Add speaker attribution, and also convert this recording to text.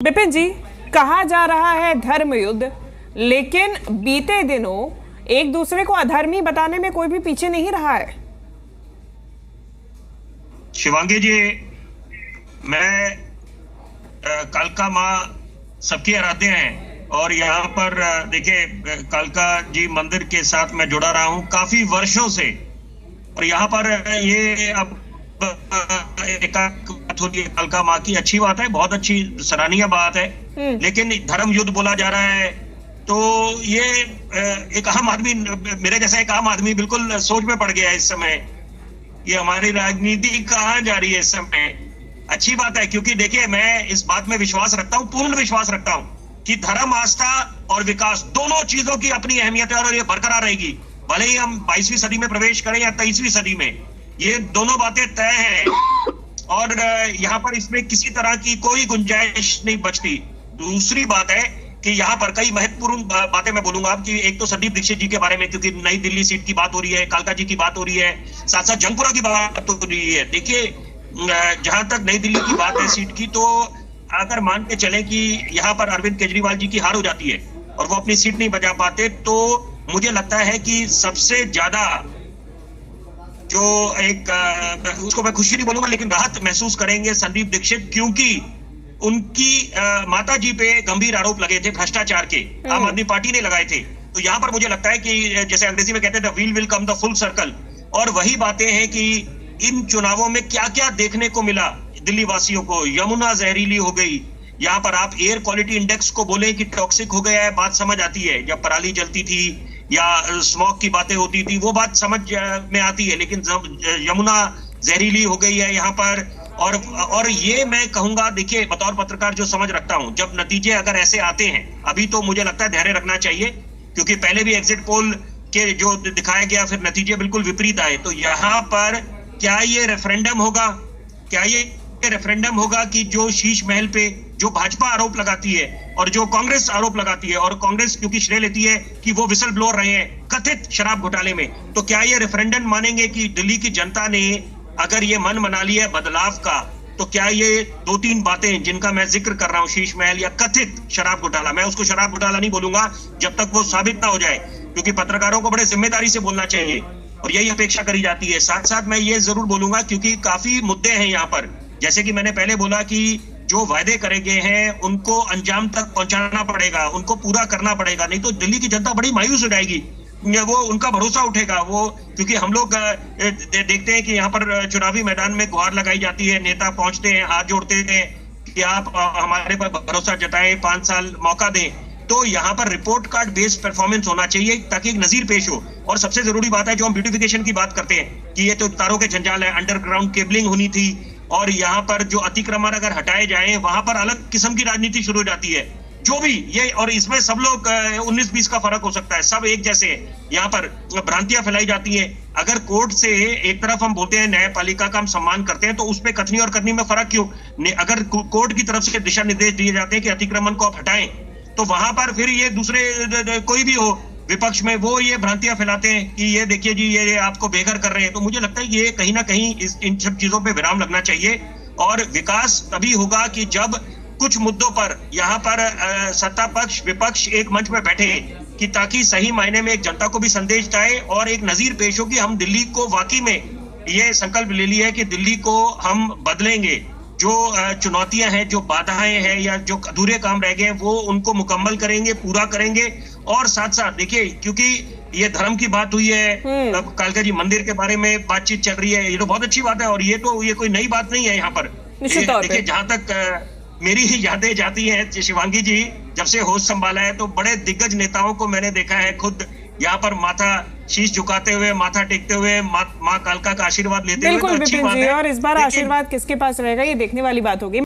Speaker 1: विपिन जी, कहा जा रहा है धर्म युद्ध, लेकिन बीते दिनों एक दूसरे को अधर्मी बताने में कोई भी पीछे नहीं रहा है।
Speaker 2: शिवांगी जी, मैं कालका माँ सबकी आराध्य हैं और यहाँ पर देखिए कालका जी मंदिर के साथ मैं जुड़ा रहा हूँ काफी वर्षों से। और यहाँ पर ये अब एक बात होती है कालका माँ की, अच्छी बात है, बहुत अच्छी सराहनीय बात है। लेकिन धर्म युद्ध बोला जा रहा है तो ये एक आम आदमी, मेरे जैसा एक आम आदमी बिल्कुल सोच में पड़ गया है इस समय। ये हमारी राजनीति कहाँ जा रही है इस समय। अच्छी बात है, क्योंकि देखिए मैं इस बात में विश्वास रखता हूँ, पूर्ण विश्वास रखता हूँ कि धर्म, आस्था और विकास दोनों चीजों की अपनी अहमियत है और ये बरकरार रहेगी। भले ही हम 22वीं सदी में प्रवेश करें या 23वीं सदी में, ये दोनों बातें तय हैं और यहाँ पर इसमें किसी तरह की कोई गुंजाइश नहीं बचती। दूसरी बात है कि यहाँ पर कई महत्वपूर्ण बातें मैं बोलूंगा कि एक तो संदीप दीक्षित जी के बारे में, क्योंकि नई दिल्ली सीट की बात हो रही है, कालका जी की बात हो रही है, साथ साथ जंगपुरा की बात हो रही है। देखिए जहां तक नई दिल्ली की बात है सीट की, तो अगर मान के चले कि यहाँ पर अरविंद केजरीवाल जी की हार हो जाती है और वो अपनी सीट नहीं बचा पाते, तो मुझे लगता है कि सबसे ज्यादा जो एक उसको मैं खुशी नहीं बोलूंगा लेकिन राहत महसूस करेंगे संदीप दीक्षित, क्योंकि उनकी माता जी पे गंभीर आरोप लगे थे भ्रष्टाचार के, आम आदमी पार्टी ने लगाए थे। तो यहाँ पर मुझे लगता है कि जैसे अंग्रेजी में कहते हैं the wheel will come the full circle, और वही बातें हैं कि इन चुनावों में क्या क्या देखने को मिला दिल्ली वासियों को। यमुना जहरीली हो गई, यहाँ पर आप एयर क्वालिटी इंडेक्स को बोले कि टॉक्सिक हो गया है, बात समझ आती है। जब पराली जलती थी या स्मोक की बातें होती थी वो बात समझ में आती है, लेकिन यमुना जहरीली हो गई है यहाँ पर। और ये मैं कहूंगा, देखिए बतौर पत्रकार जो समझ रखता हूं, जब नतीजे अगर ऐसे आते हैं, अभी तो मुझे लगता है धैर्य रखना चाहिए, क्योंकि पहले भी एग्जिट पोल के जो दिखाया गया फिर नतीजे बिल्कुल विपरीत आए। तो यहाँ पर क्या ये रेफरेंडम होगा, क्या ये रेफरेंडम होगा कि जो शीश महल पे जो भाजपा आरोप लगाती है और जो कांग्रेस आरोप लगाती है, और कांग्रेस क्योंकि श्रेय लेती है कि वो विसल ब्लोअर रहे हैं कथित शराब घोटाले में, तो क्या ये रेफरेंडम मानेंगे कि दिल्ली की जनता ने अगर ये मन बना लिया है बदलाव का, तो क्या ये दो तीन बातें जिनका मैं जिक्र कर रहा हूँ, शीश महल या कथित शराब घोटाला, मैं उसको शराब घोटाला नहीं बोलूंगा जब तक वो साबित ना हो जाए, क्योंकि पत्रकारों को बड़े जिम्मेदारी से बोलना चाहिए और यही अपेक्षा करी जाती है। साथ साथ मैं ये जरूर बोलूंगा, क्योंकि काफी मुद्दे हैं यहाँ पर, जैसे कि मैंने पहले बोला कि जो वायदे करे गए हैं उनको अंजाम तक पहुंचाना पड़ेगा, उनको पूरा करना पड़ेगा, नहीं तो दिल्ली की जनता बड़ी मायूस हो जाएगी, वो उनका भरोसा उठेगा वो। क्योंकि हम लोग देखते हैं कि यहाँ पर चुनावी मैदान में गुहार लगाई जाती है, नेता पहुंचते हैं, हाथ जोड़ते हैं कि आप हमारे पर भरोसा जताएं, 5 साल मौका दें। तो यहाँ पर रिपोर्ट कार्ड बेस्ड परफॉर्मेंस होना चाहिए ताकि एक नजीर पेश हो। और सबसे जरूरी बात है, जो हम ब्यूटिफिकेशन की बात करते हैं कि ये तो तारों के जंजाल है, अंडरग्राउंड केबलिंग होनी थी, और यहाँ पर जो अतिक्रमण अगर हटाए जाए वहां पर अलग किस्म की राजनीति शुरू हो जाती है। जो भी ये, और इसमें सब लोग 19-20 का फर्क हो सकता है, सब एक जैसे हैं, यहाँ पर भ्रांतियां फैलाई जाती हैं। अगर कोर्ट से एक तरफ हम बोलते हैं न्यायपालिका का हम सम्मान करते हैं, तो उसमें कथनी और करनी में फर्क क्यों? अगर कोर्ट की तरफ से दिशा निर्देश दिए जाते हैं कि अतिक्रमण को आप हटाएं, तो वहां पर फिर ये दूसरे कोई भी हो विपक्ष में, वो ये भ्रांतियां फैलाते हैं कि ये देखिए जी ये आपको बेघर कर रहे हैं। तो मुझे लगता है ये कहीं ना कहीं इन सब चीजों पे विराम लगना चाहिए, और विकास तभी होगा कि जब कुछ मुद्दों पर यहाँ पर सत्ता पक्ष विपक्ष एक मंच में बैठे, कि ताकि सही मायने में एक जनता को भी संदेश जाए और एक नजीर पेश हो कि हम दिल्ली को वाकई में ये संकल्प ले लिया है कि दिल्ली को हम बदलेंगे। जो चुनौतियां हैं, जो बाधाएं हैं या जो अधूरे काम रह गए हैं, वो उनको मुकम्मल करेंगे, पूरा करेंगे। और साथ साथ देखिए, क्योंकि ये धर्म की बात हुई है, कालका जी मंदिर के बारे में बातचीत चल रही है, ये तो बहुत अच्छी बात है, और ये कोई नई बात नहीं है यहाँ पर। देखिए जहां तक मेरी ही यादें जाती हैं शिवांगी जी, जब से होश संभाला है तो बड़े दिग्गज नेताओं को मैंने देखा है खुद यहाँ पर माथा शीश झुकाते हुए, माथा टेकते हुए, माँ कालका का आशीर्वाद लेते हुए।
Speaker 1: बिल्कुल विपिन जी, और इस बार आशीर्वाद किसके पास रहेगा ये देखने वाली बात होगी।